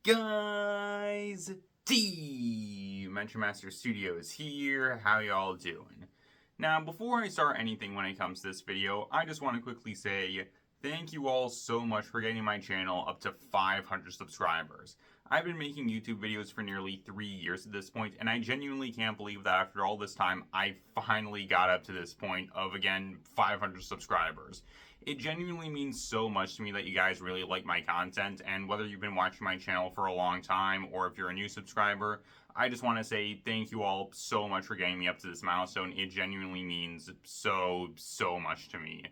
guys? Dimension Master Studios here. How y'all doing? Now, before I start anything when it comes to this video, I just want to quickly say thank you all so much for getting my channel up to 500 subscribers. I've been making YouTube videos for nearly 3 years at this point, and I genuinely can't believe that after all this time, I finally got up to this point of, again, 500 subscribers. It genuinely means so much to me that you guys really like my content, and whether you've been watching my channel for a long time or if you're a new subscriber, I just want to say thank you all so much for getting me up to this milestone. It genuinely means so much to me.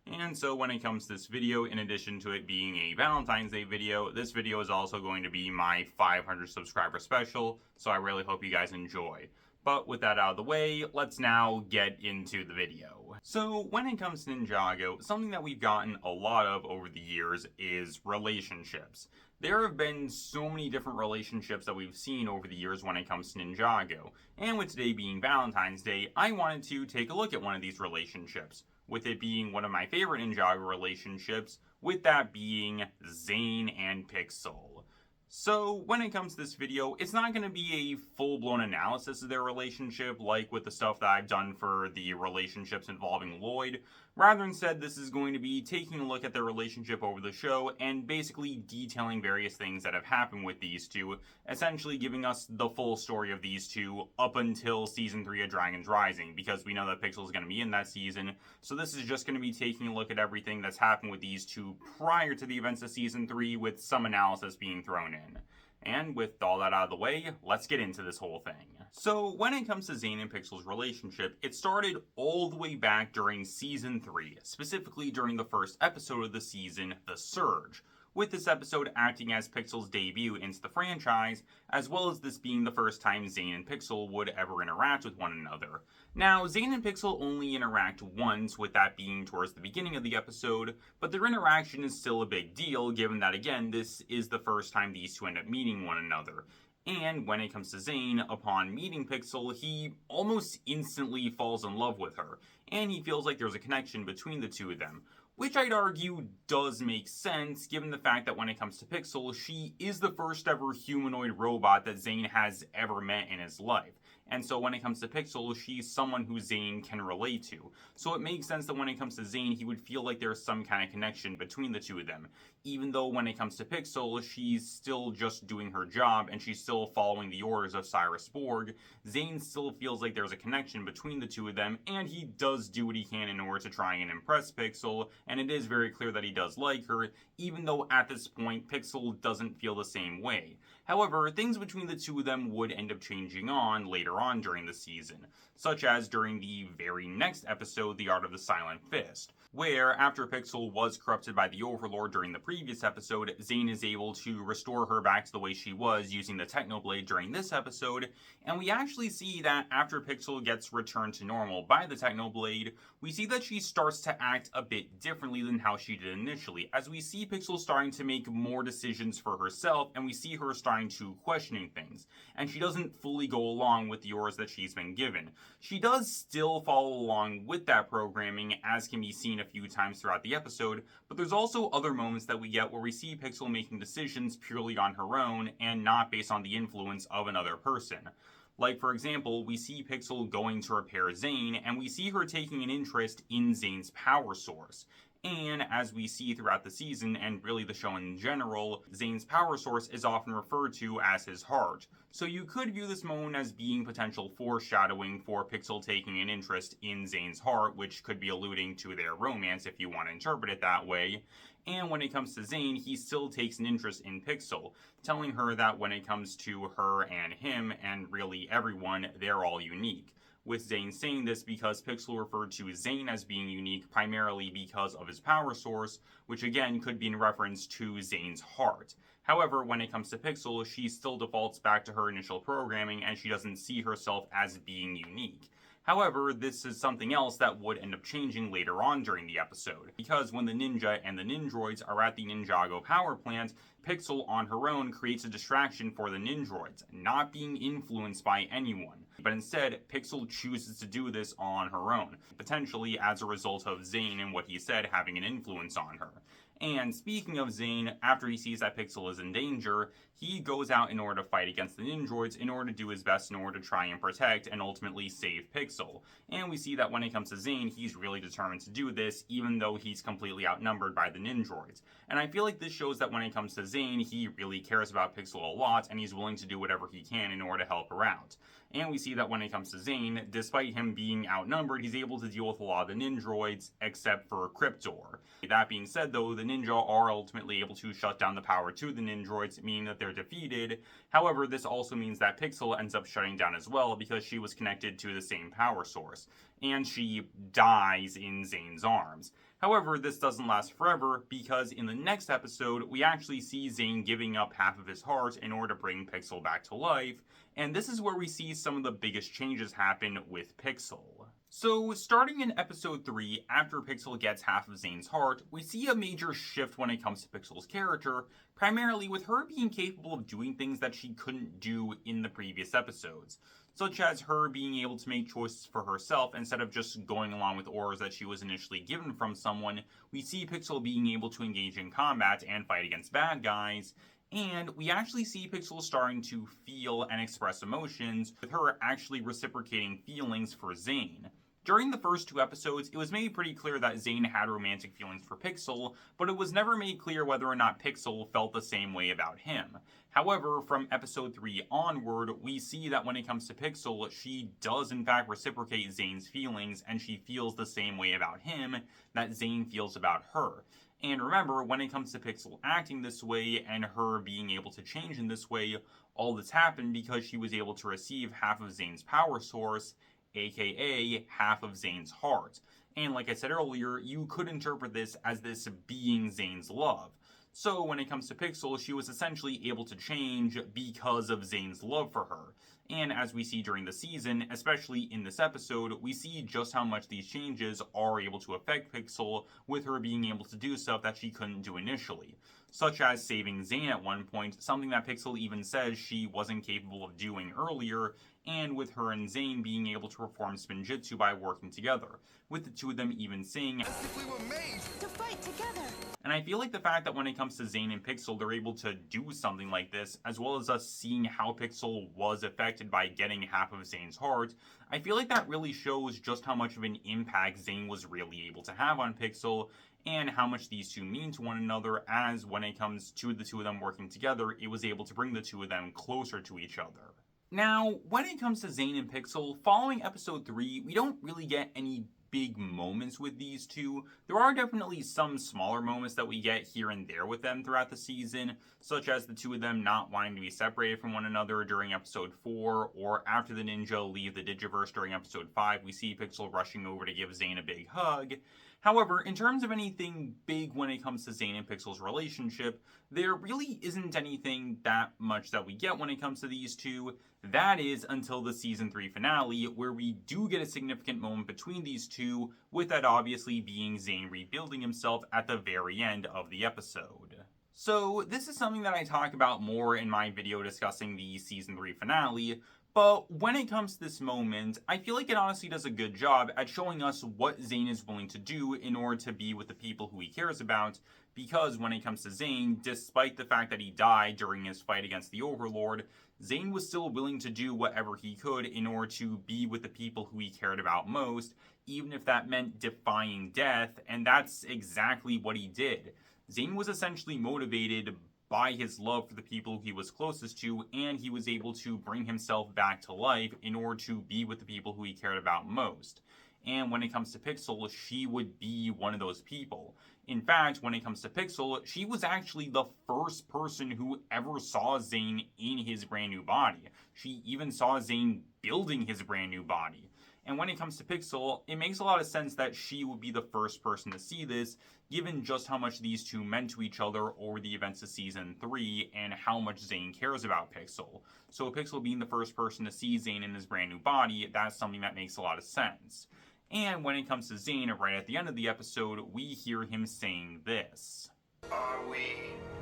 And so when it comes to this video, in addition to it being a Valentine's Day video, this video is also going to be my 500 subscriber special, so I really hope you guys enjoy. But with that out of the way, let's now get into the video. So when it comes to Ninjago, something that we've gotten a lot of over the years is relationships. There have been so many different relationships that we've seen over the years when it comes to Ninjago. And with today being Valentine's Day, I wanted to take a look at one of these relationships, with it being one of my favorite Ninjago relationships, with that being Zane and Pixel. So, when it comes to this video, it's not going to be a full-blown analysis of their relationship like with the stuff that I've done for the relationships involving Lloyd. Rather, instead, this is going to be taking a look at their relationship over the show and basically detailing various things that have happened with these two, essentially giving us the full story of these two up until Season 3 of Dragon's Rising, because we know that Pixel is going to be in that season, so this is just going to be taking a look at everything that's happened with these two prior to the events of Season 3, with some analysis being thrown in. And with all that out of the way, let's get into this whole thing. So, when it comes to Zane and Pixel's relationship, it started all the way back during Season 3, specifically during the first episode of the season, The Surge, with this episode acting as Pixel's debut into the franchise, as well as this being the first time Zane and Pixel would ever interact with one another. Now, Zane and Pixel only interact once, with that being towards the beginning of the episode, but their interaction is still a big deal, given that, again, this is the first time these two end up meeting one another. And when it comes to Zane, upon meeting Pixel, he almost instantly falls in love with her, and he feels like there's a connection between the two of them, which I'd argue does make sense, given the fact that when it comes to Pixel, she is the first ever humanoid robot that Zane has ever met in his life. And so when it comes to Pixel, she's someone who Zane can relate to. So it makes sense that when it comes to Zane, he would feel like there's some kind of connection between the two of them. Even though when it comes to Pixel, she's still just doing her job and she's still following the orders of Cyrus Borg, Zane still feels like there's a connection between the two of them, and he does do what he can in order to try and impress Pixel, and it is very clear that he does like her, even though at this point, Pixel doesn't feel the same way. However, things between the two of them would end up changing on later on during the season, such as during the very next episode, The Art of the Silent Fist, where, after Pixel was corrupted by the Overlord during the previous episode, Zane is able to restore her back to the way she was using the Technoblade during this episode, and we actually see that after Pixel gets returned to normal by the Technoblade, we see that she starts to act a bit differently than how she did initially, as we see Pixel starting to make more decisions for herself, and we see her starting to questioning things, and she doesn't fully go along with the orders that she's been given. She does still follow along with that programming, as can be seen a few times throughout the episode, but there's also other moments that we get where we see Pixel making decisions purely on her own and not based on the influence of another person. Like, for example, we see Pixel going to repair Zane, and we see her taking an interest in Zane's power source. And as we see throughout the season, and really the show in general, Zane's power source is often referred to as his heart. So you could view this moment as being potential foreshadowing for Pixel taking an interest in Zane's heart, which could be alluding to their romance if you want to interpret it that way. And when it comes to Zane, he still takes an interest in Pixel, telling her that when it comes to her and him, and really everyone, they're all unique. With Zane saying this because Pixel referred to Zane as being unique primarily because of his power source, which again could be in reference to Zane's heart. However, when it comes to Pixel, she still defaults back to her initial programming and she doesn't see herself as being unique. However, this is something else that would end up changing later on during the episode, because when the ninja and the Nindroids are at the Ninjago power plant, Pixel on her own creates a distraction for the Nindroids, not being influenced by anyone. But instead, Pixel chooses to do this on her own, potentially as a result of Zane and what he said having an influence on her. And speaking of Zane, after he sees that Pixel is in danger, he goes out in order to fight against the Ninjroids in order to do his best in order to try and protect and ultimately save Pixel. And we see that when it comes to Zane, he's really determined to do this, even though he's completely outnumbered by the Ninjroids. And I feel like this shows that when it comes to Zane, he really cares about Pixel a lot, and he's willing to do whatever he can in order to help her out. And we see that when it comes to Zane, despite him being outnumbered, he's able to deal with a lot of the Ninjroids, except for Cryptor. That being said, though, the Ninja are ultimately able to shut down the power to the Ninjroids, meaning that they're defeated. However, this also means that Pixel ends up shutting down as well, because she was connected to the same power source, and she dies in Zane's arms. However, this doesn't last forever, because in the next episode, we actually see Zane giving up half of his heart in order to bring Pixel back to life, and this is where we see some of the biggest changes happen with Pixel. So, starting in episode 3, after Pixel gets half of Zane's heart, we see a major shift when it comes to Pixel's character, primarily with her being capable of doing things that she couldn't do in the previous episodes, such as her being able to make choices for herself instead of just going along with orders that she was initially given from someone. We see Pixel being able to engage in combat and fight against bad guys, and we actually see Pixel starting to feel and express emotions, with her actually reciprocating feelings for Zane. During the first 2 episodes, it was made pretty clear that Zane had romantic feelings for Pixel, but it was never made clear whether or not Pixel felt the same way about him. However, from episode 3 onward, we see that when it comes to Pixel, she does in fact reciprocate Zane's feelings, and she feels the same way about him that Zane feels about her. And remember, when it comes to Pixel acting this way and her being able to change in this way, all this happened because she was able to receive half of Zane's power source, aka half of Zane's heart. And like I said earlier, you could interpret this as this being Zane's love. So when it comes to Pixel, she was essentially able to change because of Zane's love for her. And as we see during the season, especially in this episode, we see just how much these changes are able to affect Pixel, with her being able to do stuff that she couldn't do initially. Such as saving Zane at one point, something that Pixel even says she wasn't capable of doing earlier, and with her and Zane being able to perform spinjitzu by working together, with the two of them even saying, "As if we were made to fight together." And I feel like the fact that when it comes to Zane and Pixel, they're able to do something like this, as well as us seeing how Pixel was affected by getting half of Zane's heart, I feel like that really shows just how much of an impact Zane was really able to have on Pixel, and how much these two mean to one another, as when it comes to the two of them working together, it was able to bring the two of them closer to each other. Now, when it comes to Zane and Pixel, following episode 3, we don't really get any big moments with these two. There are definitely some smaller moments that we get here and there with them throughout the season, such as the two of them not wanting to be separated from one another during episode 4, or after the ninja leave the Digiverse during episode 5, we see Pixel rushing over to give Zane a big hug. However, in terms of anything big when it comes to Zane and Pixel's relationship, there really isn't anything that much that we get when it comes to these two. That is until the season 3 finale, where we do get a significant moment between these two, with that obviously being Zane rebuilding himself at the very end of the episode. So this is something that I talk about more in my video discussing the season 3 finale, but when it comes to this moment, I feel like it honestly does a good job at showing us what Zane is willing to do in order to be with the people who he cares about, because when it comes to Zane, despite the fact that he died during his fight against the Overlord, Zane was still willing to do whatever he could in order to be with the people who he cared about most, even if that meant defying death, and that's exactly what he did. Zane was essentially motivated by his love for the people he was closest to, and he was able to bring himself back to life in order to be with the people who he cared about most. And when it comes to Pixel, she would be one of those people. In fact, when it comes to Pixel, she was actually the first person who ever saw Zane in his brand new body. She even saw Zane building his brand new body. And when it comes to Pixel, it makes a lot of sense that she would be the first person to see this, given just how much these two meant to each other over the events of Season 3 and how much Zane cares about Pixel. So Pixel being the first person to see Zane in his brand new body, that's something that makes a lot of sense. And when it comes to Zane, right at the end of the episode, we hear him saying this. Are we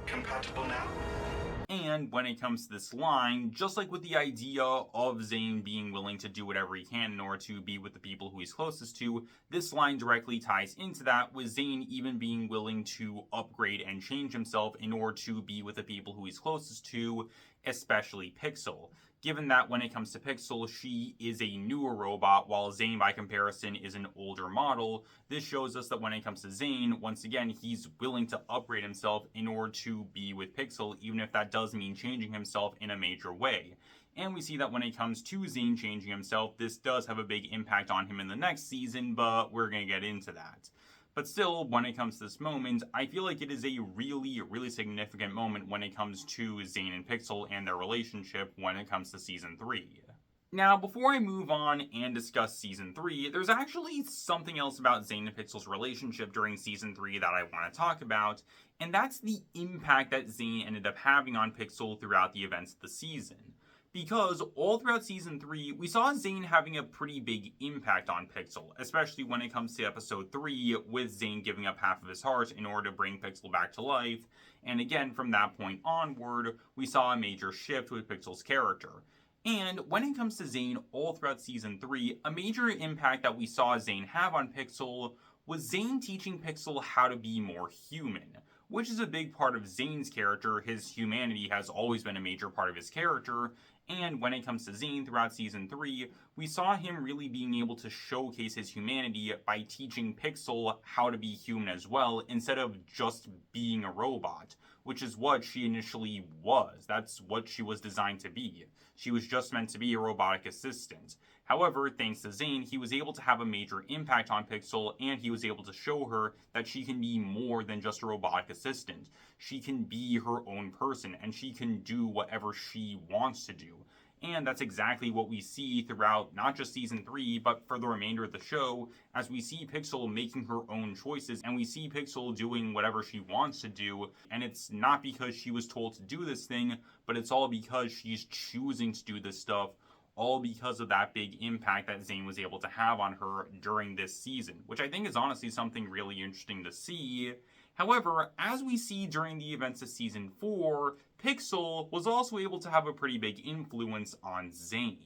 compatible now? And when it comes to this line, just like with the idea of Zane being willing to do whatever he can in order to be with the people who he's closest to, this line directly ties into that, with Zane even being willing to upgrade and change himself in order to be with the people who he's closest to, especially Pixel. Given that when it comes to Pixel, she is a newer robot, while Zane, by comparison, is an older model, this shows us that when it comes to Zane, once again, he's willing to upgrade himself in order to be with Pixel, even if that does mean changing himself in a major way. And we see that when it comes to Zane changing himself, this does have a big impact on him in the next season, but we're going to get into that. But still, when it comes to this moment, I feel like it is a really significant moment when it comes to Zane and Pixel and their relationship when it comes to Season 3. Now, before I move on and discuss Season 3, there's actually something else about Zane and Pixel's relationship during Season 3 that I want to talk about, and that's the impact that Zane ended up having on Pixel throughout the events of the season. Because all throughout Season 3, we saw Zane having a pretty big impact on Pixel, especially when it comes to Episode 3, with Zane giving up half of his heart in order to bring Pixel back to life, and again, from that point onward, we saw a major shift with Pixel's character. And when it comes to Zane all throughout Season 3, a major impact that we saw Zane have on Pixel was Zane teaching Pixel how to be more human, which is a big part of Zane's character. His humanity has always been a major part of his character, and when it comes to Zane throughout Season 3, we saw him really being able to showcase his humanity by teaching Pixel how to be human as well, instead of just being a robot, which is what she initially was. That's what she was designed to be. She was just meant to be a robotic assistant. However, thanks to Zane, he was able to have a major impact on Pixel, and he was able to show her that she can be more than just a robotic assistant. She can be her own person, and she can do whatever she wants to do. And that's exactly what we see throughout not just Season 3, but for the remainder of the show, as we see Pixel making her own choices, and we see Pixel doing whatever she wants to do, and it's not because she was told to do this thing, but it's all because she's choosing to do this stuff, all because of that big impact that Zane was able to have on her during this season, which I think is honestly something really interesting to see. However, as we see during the events of Season 4, Pixel was also able to have a pretty big influence on Zane.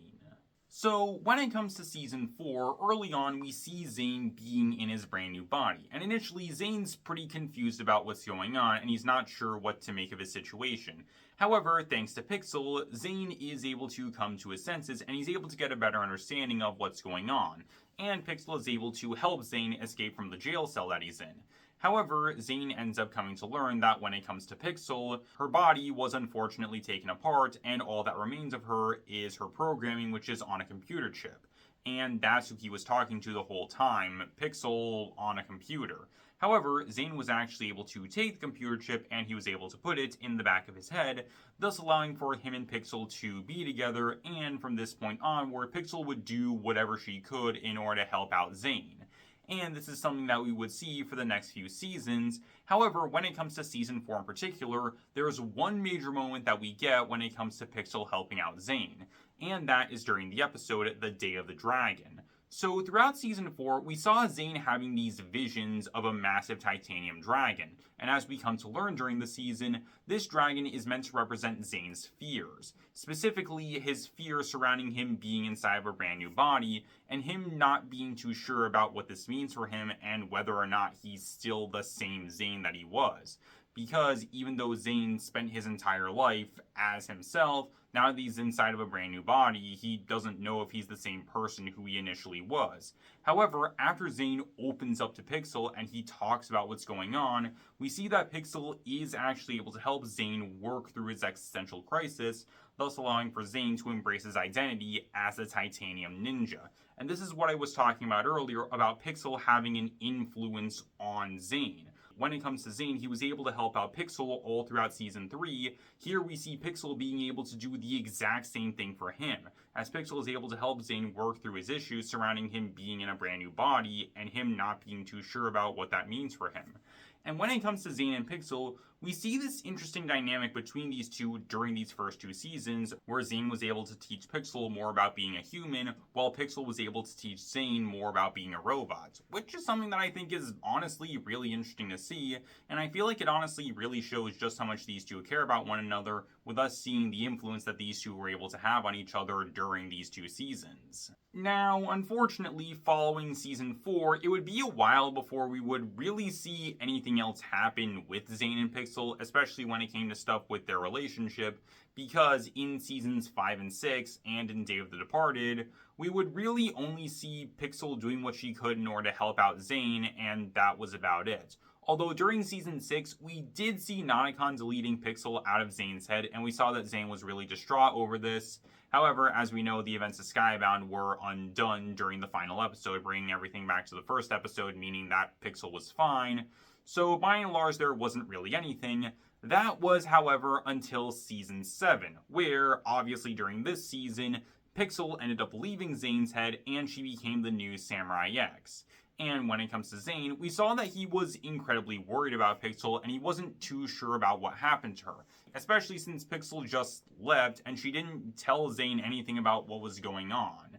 So, when it comes to Season 4, early on we see Zane being in his brand new body, and initially Zane's pretty confused about what's going on, and he's not sure what to make of his situation. However, thanks to Pixel, Zane is able to come to his senses, and he's able to get a better understanding of what's going on, and Pixel is able to help Zane escape from the jail cell that he's in. However, Zane ends up coming to learn that when it comes to Pixel, her body was unfortunately taken apart, and all that remains of her is her programming, which is on a computer chip. And that's who he was talking to the whole time, Pixel on a computer. However, Zane was actually able to take the computer chip and he was able to put it in the back of his head, thus allowing for him and Pixel to be together, and from this point onward, Pixel would do whatever she could in order to help out Zane. And this is something that we would see for the next few seasons. However, when it comes to Season 4 in particular, there is one major moment that we get when it comes to Pixel helping out Zane, and that is during the episode, The Day of the Dragon. So throughout Season 4, we saw Zane having these visions of a massive titanium dragon, and as we come to learn during the season, this dragon is meant to represent Zane's fears. Specifically, his fear surrounding him being inside of a brand new body, and him not being too sure about what this means for him and whether or not he's still the same Zane that he was. Because even though Zane spent his entire life as himself, now that he's inside of a brand new body, he doesn't know if he's the same person who he initially was. However, after Zane opens up to Pixel and he talks about what's going on, we see that Pixel is actually able to help Zane work through his existential crisis, thus allowing for Zane to embrace his identity as a titanium ninja. And this is what I was talking about earlier about Pixel having an influence on Zane. When it comes to Zane, he was able to help out Pixel all throughout Season 3. Here we see Pixel being able to do the exact same thing for him, as Pixel is able to help Zane work through his issues surrounding him being in a brand new body and him not being too sure about what that means for him. And when it comes to Zane and Pixel, We see this interesting dynamic between these two during these first two seasons, where Zane was able to teach Pixel more about being a human, while Pixel was able to teach Zane more about being a robot, which is something that I think is honestly really interesting to see, and I feel like it honestly really shows just how much these two care about one another, with us seeing the influence that these two were able to have on each other during these two seasons. Now, unfortunately, following season 4, it would be a while before we would really see anything else happen with Zane and Pixel, especially when it came to stuff with their relationship, because in seasons 5 and 6, and in Day of the Departed, we would really only see Pixel doing what she could in order to help out Zane, and that was about it. Although during season 6, we did see Nonicon deleting Pixel out of Zane's head, and we saw that Zane was really distraught over this. However, as we know, the events of Skybound were undone during the final episode, bringing everything back to the first episode, meaning that Pixel was fine. So by and large, there wasn't really anything. That was, however, until season 7, where, obviously during this season, Pixel ended up leaving Zane's head and she became the new Samurai X. And when it comes to Zane, we saw that he was incredibly worried about Pixel and he wasn't too sure about what happened to her. Especially since Pixel just left and she didn't tell Zane anything about what was going on.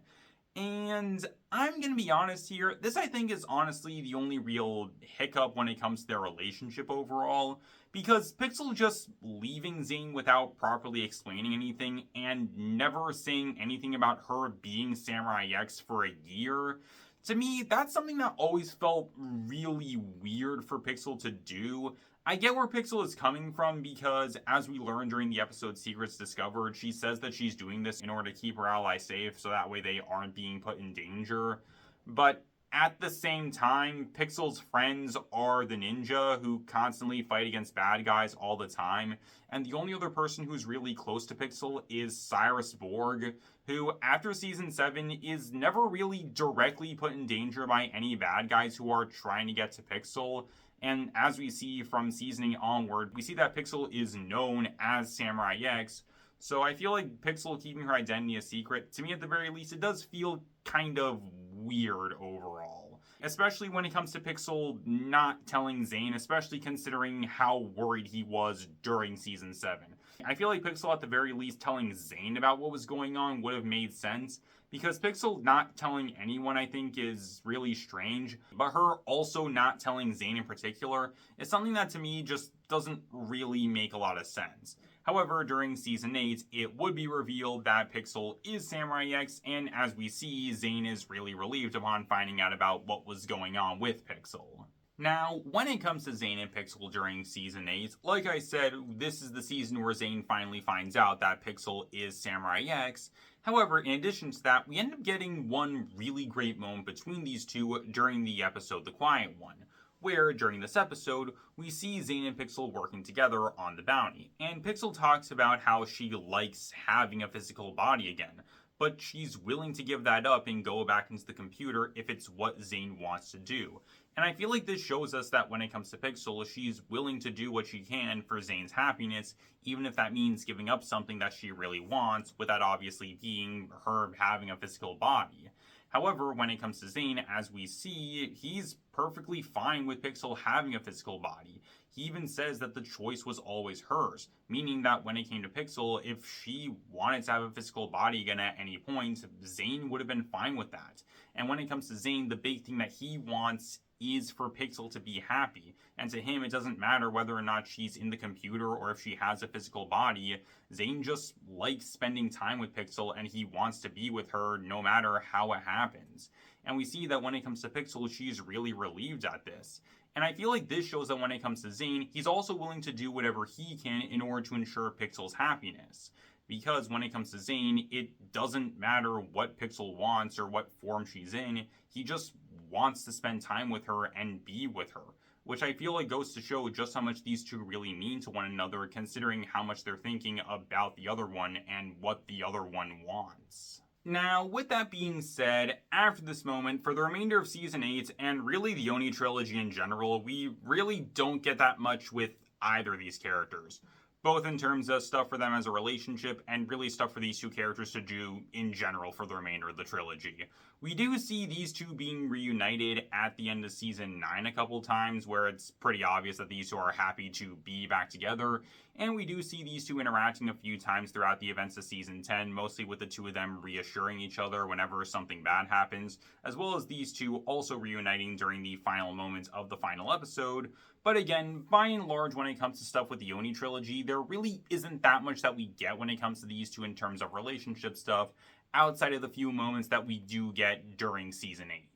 And I'm gonna be honest here, this I think is honestly the only real hiccup when it comes to their relationship overall. Because Pixel just leaving Zane without properly explaining anything and never saying anything about her being Samurai X for a year, to me, that's something that always felt really weird for Pixel to do. I get where Pixel is coming from because, as we learned during the episode Secrets Discovered, she says that she's doing this in order to keep her ally safe so that way they aren't being put in danger. But at the same time, Pixel's friends are the ninja who constantly fight against bad guys all the time, and the only other person who's really close to Pixel is Cyrus Borg, who after season 7 is never really directly put in danger by any bad guys who are trying to get to Pixel. And as we see from seasoning onward, we see that Pixel is known as Samurai X. So I feel like Pixel keeping her identity a secret, to me at the very least, it does feel kind of weird overall. Especially when it comes to Pixel not telling Zane, especially considering how worried he was during season 7. I feel like Pixel at the very least telling Zane about what was going on would have made sense, because Pixel not telling anyone I think is really strange, but her also not telling Zane in particular is something that to me just doesn't really make a lot of sense. However, during Season 8, it would be revealed that Pixel is Samurai X, and as we see, Zane is really relieved upon finding out about what was going on with Pixel. Now, when it comes to Zane and Pixel during Season 8, like I said, this is the season where Zane finally finds out that Pixel is Samurai X. However, in addition to that, we end up getting one really great moment between these two during the episode The Quiet One, where during this episode, we see Zane and Pixel working together on the bounty. And Pixel talks about how she likes having a physical body again, but she's willing to give that up and go back into the computer if it's what Zane wants to do. And I feel like this shows us that when it comes to Pixel, she's willing to do what she can for Zane's happiness, even if that means giving up something that she really wants, with that obviously being her having a physical body. However, when it comes to Zane, as we see, he's perfectly fine with Pixel having a physical body. He even says that the choice was always hers, meaning that when it came to Pixel, if she wanted to have a physical body again at any point, Zane would have been fine with that. And when it comes to Zane, the big thing that he wants is for Pixel to be happy. And to him, it doesn't matter whether or not she's in the computer or if she has a physical body. Zane just likes spending time with Pixel and he wants to be with her no matter how it happens. And we see that when it comes to Pixel, she's really relieved at this. And I feel like this shows that when it comes to Zane, he's also willing to do whatever he can in order to ensure Pixel's happiness. Because when it comes to Zane, it doesn't matter what Pixel wants or what form she's in, he just wants to spend time with her and be with her. Which I feel like goes to show just how much these two really mean to one another, considering how much they're thinking about the other one and what the other one wants. Now, with that being said, after this moment, for the remainder of Season 8, and really the Oni trilogy in general, we really don't get that much with either of these characters. both in terms of stuff for them as a relationship and really stuff for these two characters to do in general for the remainder of the trilogy. We do see these two being reunited at the end of season 9 a couple times, where it's pretty obvious that these two are happy to be back together, and we do see these two interacting a few times throughout the events of season 10, mostly with the two of them reassuring each other whenever something bad happens, as well as these two also reuniting during the final moments of the final episode. But again, by and large, when it comes to stuff with the Oni trilogy, there really isn't that much that we get when it comes to these two in terms of relationship stuff, outside of the few moments that we do get during season 8.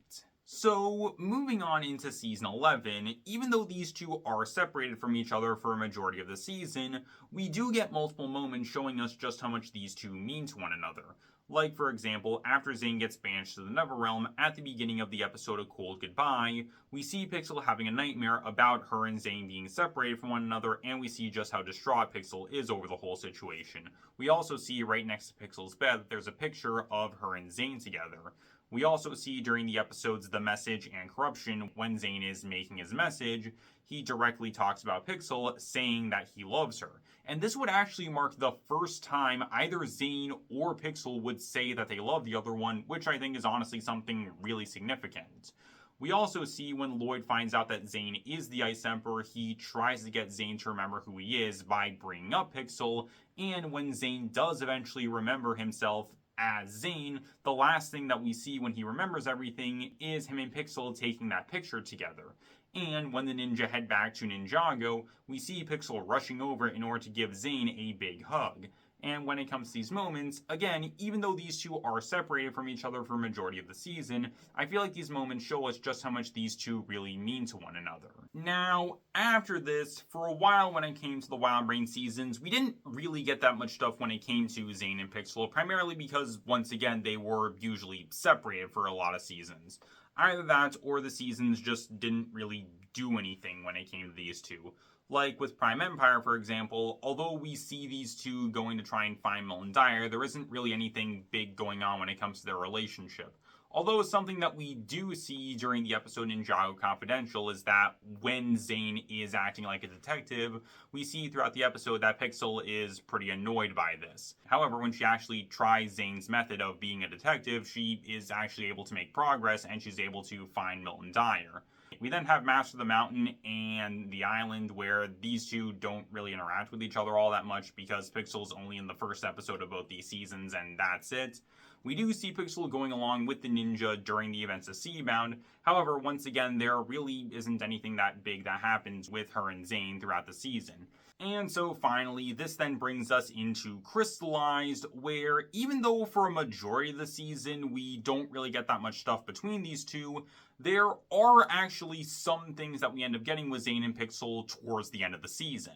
So, moving on into season 11, even though these two are separated from each other for a majority of the season, we do get multiple moments showing us just how much these two mean to one another. Like, for example, after Zane gets banished to the Neverrealm at the beginning of the episode of Cold Goodbye, we see Pixel having a nightmare about her and Zane being separated from one another, and we see just how distraught Pixel is over the whole situation. We also see right next to Pixel's bed that there's a picture of her and Zane together. We also see during the episodes The Message and Corruption, when Zane is making his message, he directly talks about Pixel, saying that he loves her. And this would actually mark the first time either Zane or Pixel would say that they love the other one, which I think is honestly something really significant. We also see when Lloyd finds out that Zane is the Ice Emperor, he tries to get Zane to remember who he is by bringing up Pixel, and when Zane does eventually remember himself as Zane, the last thing that we see when he remembers everything is him and Pixel taking that picture together. And when the ninja head back to Ninjago, we see Pixel rushing over in order to give Zane a big hug. And when it comes to these moments, again, even though these two are separated from each other for a majority of the season, I feel like these moments show us just how much these two really mean to one another. Now, after this, for a while when it came to the Wild Brain seasons, we didn't really get that much stuff when it came to Zane and Pixel, primarily because, once again, they were usually separated for a lot of seasons. Either that, or the seasons just didn't really do anything when it came to these two. Like with Prime Empire, for example, although we see these two going to try and find Milton Dyer, there isn't really anything big going on when it comes to their relationship. Although something that we do see during the episode Ninjago Confidential is that when Zane is acting like a detective, we see throughout the episode that Pixel is pretty annoyed by this. However, when she actually tries Zane's method of being a detective, she is actually able to make progress and she's able to find Milton Dyer. We then have Master of the Mountain and the Island, where these two don't really interact with each other all that much because Pixel's only in the first episode of both these seasons and that's it. We do see Pixel going along with the ninja during the events of Seabound. However, once again, there really isn't anything that big that happens with her and Zane throughout the season. And so finally, this then brings us into Crystallized, where even though for a majority of the season we don't really get that much stuff between these two, there are actually some things that we end up getting with Zane and Pixel towards the end of the season.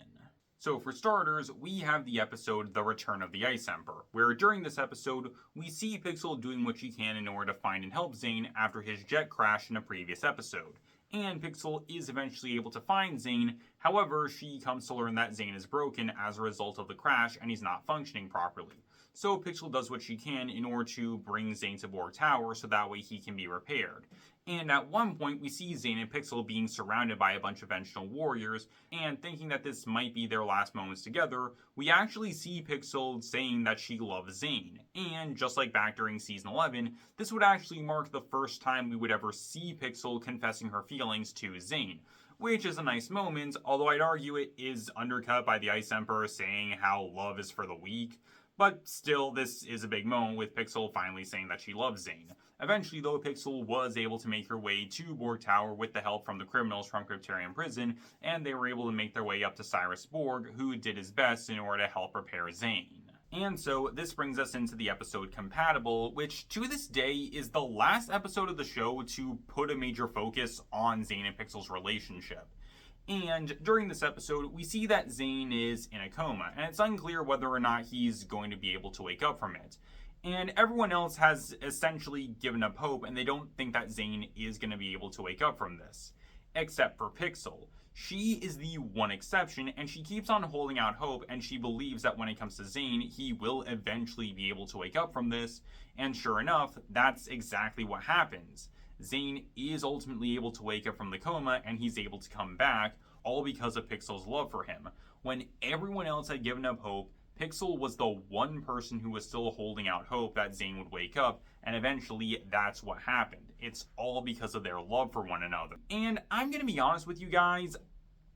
So for starters, we have the episode The Return of the Ice Emperor, where during this episode, we see Pixel doing what she can in order to find and help Zane after his jet crash in a previous episode. And Pixel is eventually able to find Zane, however, she comes to learn that Zane is broken as a result of the crash and he's not functioning properly. So Pixel does what she can in order to bring Zane to Borg Tower so that way he can be repaired. And at one point, we see Zane and Pixel being surrounded by a bunch of Vengeful warriors, and thinking that this might be their last moments together, we actually see Pixel saying that she loves Zane. And just like back during Season 11, this would actually mark the first time we would ever see Pixel confessing her feelings to Zane. Which is a nice moment, although I'd argue it is undercut by the Ice Emperor saying how love is for the weak. But still, this is a big moment with Pixel finally saying that she loves Zane. Eventually, though, Pixel was able to make her way to Borg Tower with the help from the criminals from Kryptarian Prison, and they were able to make their way up to Cyrus Borg, who did his best in order to help repair Zane. And so, this brings us into the episode Compatible, which to this day is the last episode of the show to put a major focus on Zane and Pixel's relationship. And during this episode, we see that Zane is in a coma, and it's unclear whether or not he's going to be able to wake up from it. And everyone else has essentially given up hope, and they don't think that Zane is going to be able to wake up from this. Except for Pixel. She is the one exception, and she keeps on holding out hope, and she believes that when it comes to Zane, he will eventually be able to wake up from this, and sure enough, that's exactly what happens. Zane is ultimately able to wake up from the coma, and he's able to come back, all because of Pixel's love for him. when everyone else had given up hope, Pixel was the one person who was still holding out hope that Zane would wake up, and eventually that's what happened. It's all because of their love for one another. And I'm gonna be honest with you guys,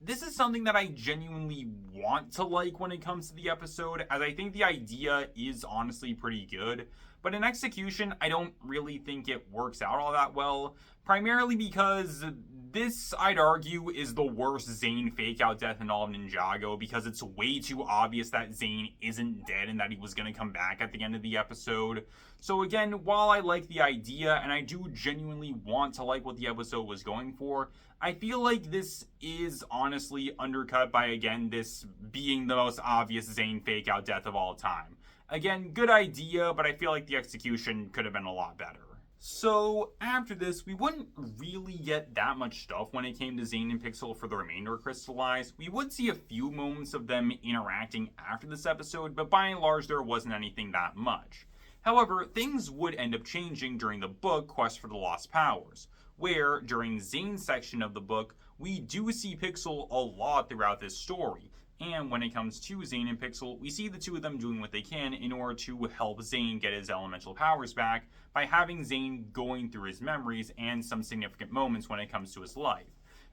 this is something that I genuinely want to like when it comes to the episode, as I think the idea is honestly pretty good. But in execution, I don't really think it works out all that well, primarily because this, I'd argue, is the worst Zane fake-out death in all of Ninjago, because it's way too obvious that Zane isn't dead and that he was going to come back at the end of the episode. So again, while I like the idea, and I do genuinely want to like what the episode was going for, I feel like this is honestly undercut by, again, this being the most obvious Zane fake-out death of all time. Again, good idea, but I feel like the execution could have been a lot better. So, after this, we wouldn't really get that much stuff when it came to Zane and Pixel for the remainder of Crystallize. We would see a few moments of them interacting after this episode, but by and large, there wasn't anything that much. However, things would end up changing during the book Quest for the Lost Powers, where, during Zane's section of the book, we do see Pixel a lot throughout this story. And when it comes to Zane and Pixel, we see the two of them doing what they can in order to help Zane get his elemental powers back by having Zane going through his memories and some significant moments when it comes to his life.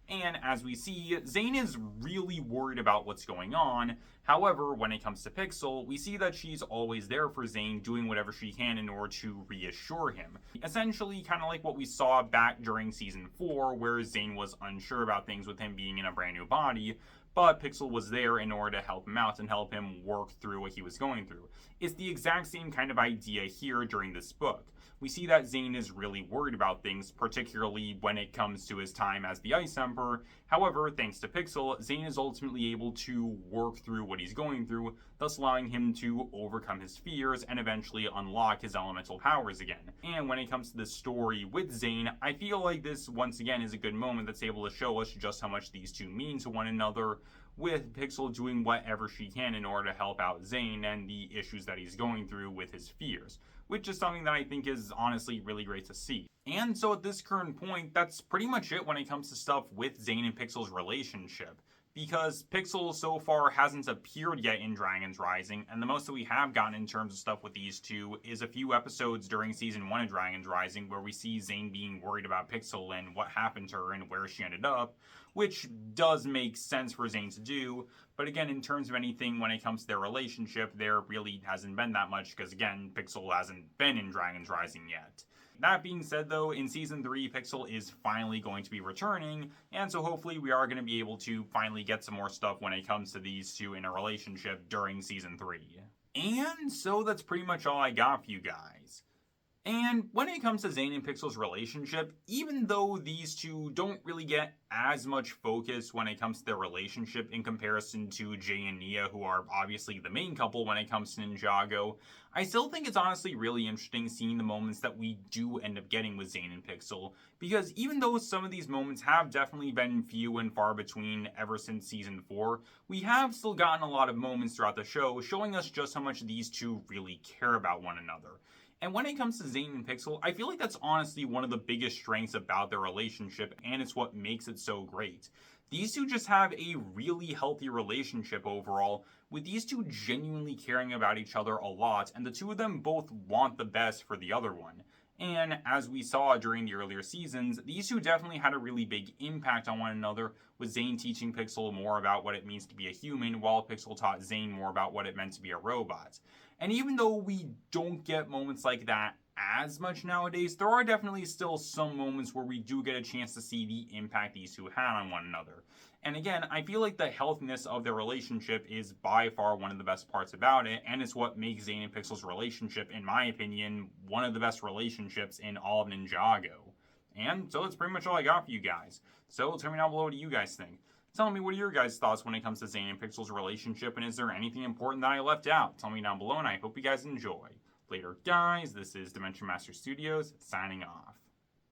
And as we see, Zane is really worried about what's going on. However, when it comes to Pixel, we see that she's always there for Zane, doing whatever she can in order to reassure him. Essentially, kind of like what we saw back during Season 4, where Zane was unsure about things with him being in a brand new body, but Pixel was there in order to help him out and help him work through what he was going through. It's the exact same kind of idea here during this book. We see that Zane is really worried about things, particularly when it comes to his time as the Ice Emperor. However, thanks to Pixel, Zane is ultimately able to work through what he's going through, thus allowing him to overcome his fears and eventually unlock his elemental powers again. And when it comes to this story with Zane, I feel like this once again is a good moment that's able to show us just how much these two mean to one another, with Pixel doing whatever she can in order to help out Zane and the issues that he's going through with his fears, which is something that I think is honestly really great to see. And so at this current point, that's pretty much it when it comes to stuff with Zane and Pixel's relationship, because Pixel so far hasn't appeared yet in Dragon's Rising, and the most that we have gotten in terms of stuff with these two is a few episodes during Season 1 of Dragon's Rising where we see Zane being worried about Pixel and what happened to her and where she ended up, which does make sense for Zane to do, but again, in terms of anything when it comes to their relationship, there really hasn't been that much, because again, Pixel hasn't been in Dragon's Rising yet. That being said though, in Season 3, Pixel is finally going to be returning, and so hopefully we are going to be able to finally get some more stuff when it comes to these two in a relationship during Season 3. And so that's pretty much all I got for you guys. And when it comes to Zane and Pixel's relationship, even though these two don't really get as much focus when it comes to their relationship in comparison to Jay and Nia, who are obviously the main couple when it comes to Ninjago, I still think it's honestly really interesting seeing the moments that we do end up getting with Zane and Pixel, because even though some of these moments have definitely been few and far between ever since Season 4, we have still gotten a lot of moments throughout the show showing us just how much these two really care about one another. And when it comes to Zane and Pixel, I feel like that's honestly one of the biggest strengths about their relationship, and it's what makes it so great. These two just have a really healthy relationship overall, with these two genuinely caring about each other a lot, and the two of them both want the best for the other one. And as we saw during the earlier seasons, these two definitely had a really big impact on one another, with Zane teaching Pixel more about what it means to be a human, while Pixel taught Zane more about what it meant to be a robot. And even though we don't get moments like that as much nowadays, there are definitely still some moments where we do get a chance to see the impact these two had on one another. And again, I feel like the healthiness of their relationship is by far one of the best parts about it, and it's what makes Zane and Pixel's relationship, in my opinion, one of the best relationships in all of Ninjago. And so that's pretty much all I got for you guys. So tell me down below what do you guys think. Tell me what are your guys' thoughts when it comes to Zane and Pixel's relationship, and is there anything important that I left out? Tell me down below, and I hope you guys enjoy. Later, guys, this is Dimension Master Studios, signing off.